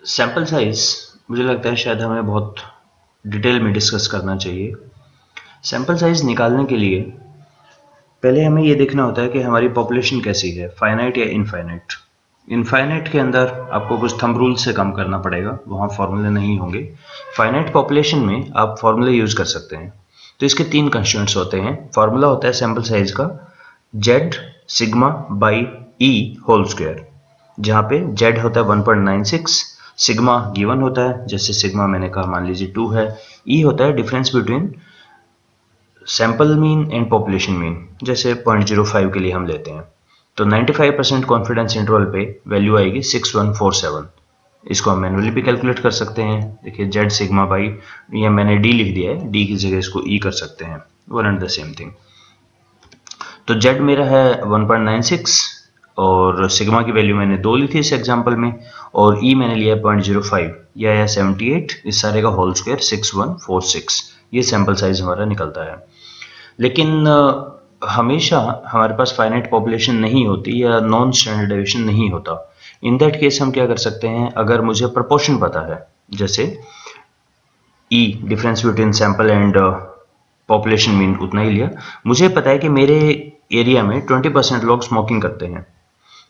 Sample size मुझे लगता है शायद हमें बहुत डिटेल में डिस्कस करना चाहिए। सैंपल साइज निकालने के लिए पहले हमें ये देखना होता है कि हमारी पॉपुलेशन कैसी है, फाइनाइट या इनफाइनाइट। इनफाइनाइट के अंदर आपको कुछ थंब रूल से काम करना पड़ेगा, वहाँ फॉर्मूले नहीं होंगे। फाइनाइट पॉपुलेशन में आप फॉर्मूले यूज कर सकते हैं। तो इसके तीन कंस्ट्रेंट्स होते हैं। फॉर्मूला होता है सैंपल साइज का Z sigma by E whole square, जहाँ पे जेड होता है 1.96, सिग्मा गिवन होता है, जैसे सिग्मा मैंने कहा मान लीजिए 2 है, ई होता है difference between sample mean and population mean, जैसे 0.05 के लिए हम लेते हैं। तो 95% कॉन्फिडेंस इंटरवल पे वैल्यू आएगी 6147। इसको हम मैनुअली भी कैलकुलेट कर सकते हैं। देखिए जेड सिग्मा बाई, ये मैंने डी लिख दिया है, डी की जगह इसको ई कर सकते हैं, one and the same thing. तो जेड मेरा है 1.96 और सिग्मा की वैल्यू मैंने 2 ली थी इस एग्जांपल में, और ई मैंने लिया 0.05 या 78, इस सारे का होल स्क्वायर 6146। ये सैंपल साइज हमारा निकलता है। लेकिन हमेशा हमारे पास फाइनाइट पॉपुलेशन नहीं होती या नॉन स्टैंडर्ड डेविएशन नहीं होता। इन दैट केस हम क्या कर सकते हैं, अगर मुझे प्रोपोर्शन पता है, जैसे E difference between sample and population mean उतना ही लिया, मुझे पता है कि मेरे एरिया में 20% लोग स्मोकिंग करते हैं,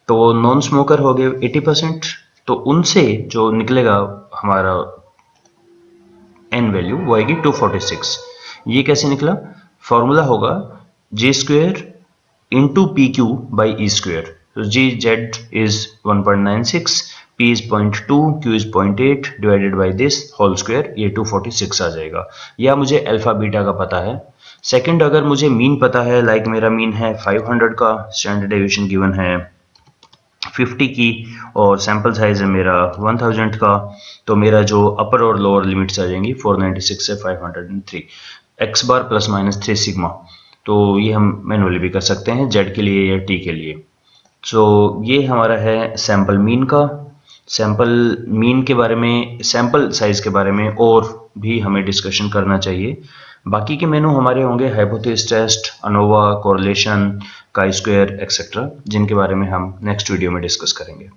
तो नॉन स्मोकर हो गए 80%, तो उनसे जो निकलेगा हमारा एन वैल्यू वो आएगी 246। ये कैसे निकला, फॉर्मूला होगा Z square into P Q by E square. तो जी Z is 1.96, P is 0.2, Q is 0.8 divided by this whole square, ये 246 आ जाएगा। या मुझे अल्फा बीटा का पता है। सेकंड, अगर मुझे मीन पता है, लाइक मेरा मीन है 500 का, स्टैंडर्ड डेविएशन गिवन है 50 की, और सैंपल साइज है मेरा 1000 का, तो मेरा जो अपर और लोअर लिमिट्स आ जाएंगी 496 से 503, एक्स बार प्लस माइनस 3 सिग्मा। तो ये हम मैनुअली भी कर सकते हैं जेड के लिए या टी के लिए। सो ये हमारा है सैंपल मीन का। सैंपल मीन के बारे में, सैंपल साइज के बारे में और भी हमें डिस्कशन करना चाहिए। बाकी के मेनू हमारे होंगे hypothesis test, anova, correlation, chi square etcetera, जिनके बारे में हम नेक्स्ट वीडियो में डिस्कस करेंगे।